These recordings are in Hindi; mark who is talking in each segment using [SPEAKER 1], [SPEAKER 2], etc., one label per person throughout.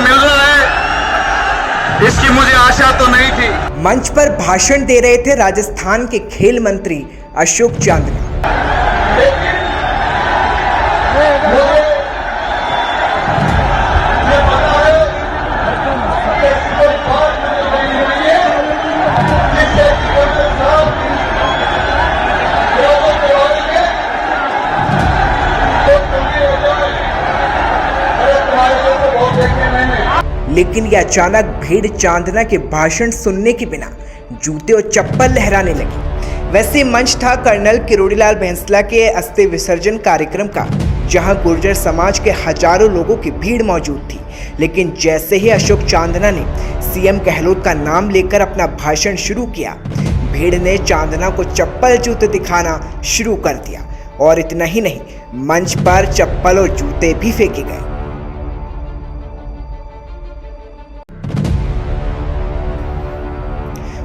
[SPEAKER 1] मिल रहा है, इसकी मुझे आशा तो नहीं थी।
[SPEAKER 2] मंच पर भाषण दे रहे थे राजस्थान के खेल मंत्री अशोक चांदना। लेकिन ये अचानक भीड़ चांदना के भाषण सुनने के बिना जूते और चप्पल लहराने लगी। वैसे मंच था कर्नल किरोड़ीलाल बैंसला के अस्थि विसर्जन कार्यक्रम का, जहां गुर्जर समाज के हजारों लोगों की भीड़ मौजूद थी। लेकिन जैसे ही अशोक चांदना ने सीएम गहलोत का नाम लेकर अपना भाषण शुरू किया, भीड़ ने चांदना को चप्पल जूते दिखाना शुरू कर दिया। और इतना ही नहीं, मंच पर चप्पल और जूते भी फेंके गए।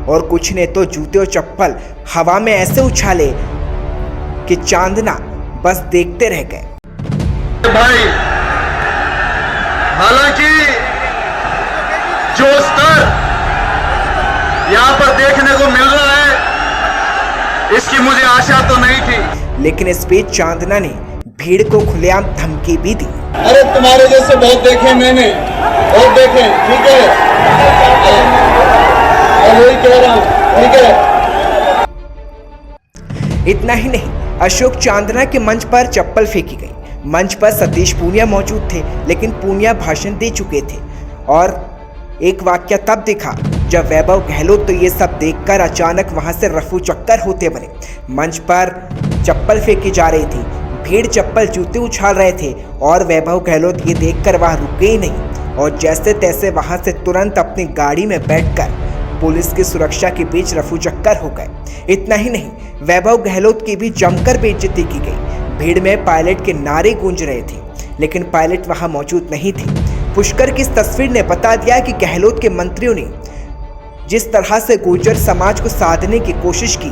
[SPEAKER 2] और कुछ ने तो जूते और चप्पल हवा में ऐसे उछाले कि चांदना बस देखते रह गए।
[SPEAKER 1] भाई, हालांकि जो स्तर यहाँ पर देखने को मिल रहा है, इसकी मुझे आशा तो नहीं थी।
[SPEAKER 2] लेकिन इस बीच चांदना ने भीड़ को खुलेआम धमकी भी दी।
[SPEAKER 1] अरे तुम्हारे जैसे बहुत देखे मैंने, बहुत देखे, ठीक है, वही कह रहा हूं, ठीक है।
[SPEAKER 2] इतना ही नहीं, अशोक चांदना के मंच पर चप्पल फेंकी गई। मंच पर सतीश पूनिया मौजूद थे, लेकिन पूनिया भाषण दे चुके थे। और एक वाक्य तब दिखा जब वैभव गहलोत तो ये सब देखकर अचानक वहां से रफू चक्कर होते बने। मंच पर चप्पल फेंकी जा रही थी, भीड़ चप्पल जूते उछाल रहे थे और वैभव गहलोत ये देखकर वहां रुके ही नहीं और जैसे तैसे वहां से तुरंत अपनी गाड़ी में बैठकर पुलिस की सुरक्षा के बीच रफू चक्कर हो गए। इतना ही नहीं, वैभव गहलोत की भी जमकर बेइज्जती की गई। भीड़ में पायलट के नारे गूंज रहे थे, लेकिन पायलट वहां मौजूद नहीं थी। पुष्कर की इस तस्वीर ने बता दिया कि गहलोत के मंत्रियों ने जिस तरह से गुर्जर समाज को साधने की कोशिश की,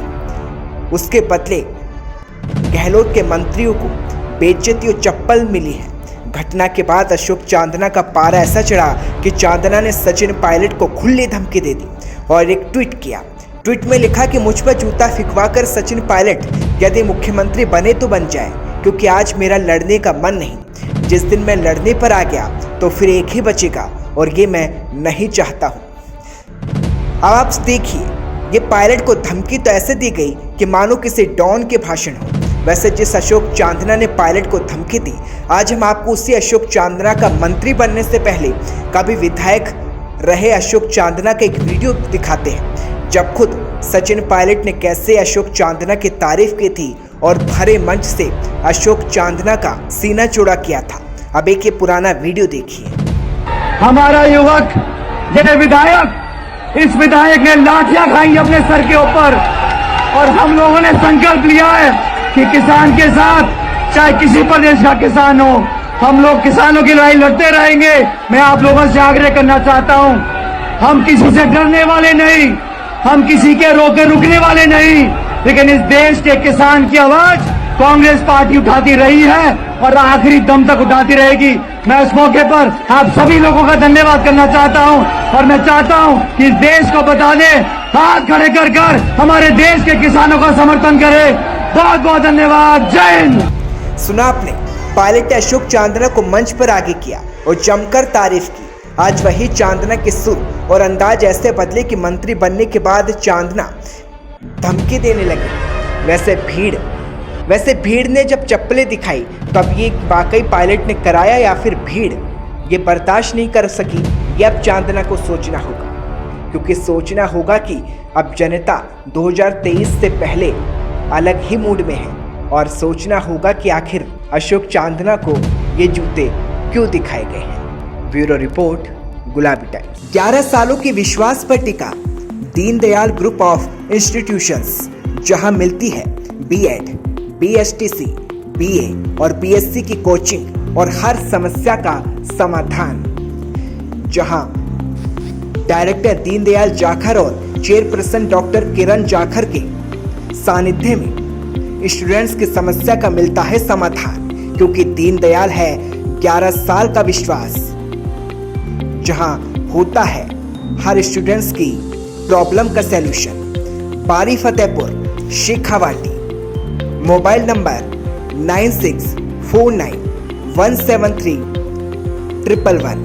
[SPEAKER 2] उसके बदले गहलोत के मंत्रियों को बेइज्जती और चप्पल मिली है। घटना के बाद अशोक चांदना का पारा ऐसा चढ़ा कि चांदना ने सचिन पायलट को खुली धमकी दे दी और एक ट्वीट किया। ट्वीट में लिखा कि मुझ पर जूता फिकवाकर सचिन पायलट यदि मुख्यमंत्री बने तो बन जाए, क्योंकि आज मेरा लड़ने का मन नहीं। जिस दिन मैं लड़ने पर आ गया तो फिर एक ही बचेगा और ये मैं नहीं चाहता हूँ। अब आप देखिए, ये पायलट को धमकी तो ऐसे दी गई कि मानो किसी डॉन के भाषण हो। वैसे जिस अशोक चांदना ने पायलट को धमकी दी, आज हम आपको उसी अशोक चांदना का मंत्री बनने से पहले कभी विधायक रहे अशोक चांदना का एक वीडियो दिखाते हैं, जब खुद सचिन पायलट ने कैसे अशोक चांदना की तारीफ की थी और भरे मंच से अशोक चांदना का सीना चौड़ा किया था। अब एक ये पुराना वीडियो देखिए।
[SPEAKER 3] हमारा युवक ये विधायक, इस विधायक ने लाठियां खाई अपने सर के ऊपर और हम लोगों ने संकल्प लिया है कि किसान के साथ, चाहे किसी प्रदेश का किसान हो, हम लोग किसानों की लड़ाई लड़ते रहेंगे। मैं आप लोगों से आग्रह करना चाहता हूं, हम किसी से डरने वाले नहीं, हम किसी के रोके रुकने वाले नहीं, लेकिन इस देश के किसान की आवाज कांग्रेस पार्टी उठाती रही है और आखिरी दम तक उठाती रहेगी। मैं इस मौके पर आप सभी लोगों का धन्यवाद करना चाहता हूं और मैं चाहता हूं कि इस देश को बता दे, हाथ खड़े कर कर हमारे देश के किसानों का समर्थन करे। बहुत बहुत धन्यवाद। जय हिंद।
[SPEAKER 2] सुना आपने, पायलट ने अशोक चांदना को मंच पर आगे किया और जमकर तारीफ की। आज वही चांदना के सुर और अंदाज ऐसे बदले कि मंत्री बनने के बाद चांदना धमकी देने लगे। वैसे भीड़ ने जब चप्पलें दिखाई, तब ये वाकई पायलट ने कराया या फिर भीड़ ये बर्दाश्त नहीं कर सकी, ये अब चांदना को सोचना होगा। क्योंकि सोचना होगा कि अब जनता 2023 से पहले अलग ही मूड में है और सोचना होगा कि आखिर अशोक चांदना को ये जूते क्यों दिखाए गए हैं। ब्यूरो रिपोर्ट, गुलाबी टाइम्स। 11 सालों के विश्वास पर टिका दीनदयाल ग्रुप ऑफ इंस्टीट्यूशंस, जहां मिलती है बीएड, बीएसटीसी, बीए और बीएससी की कोचिंग और हर समस्या का समाधान, जहां डायरेक्टर दीनदयाल जाखड़ और चेयरपर्सन डॉक्टर किरण जाखड़ के सानिध्य में स्टूडेंट्स की समस्या का मिलता है समाधान। क्योंकि दीनदयाल है 11 साल का विश्वास, जहां होता है हर स्टूडेंट्स की प्रॉब्लम का सैल्यूशन। बारी फतेहपुर शेखावाटी, मोबाइल नंबर 9649173111।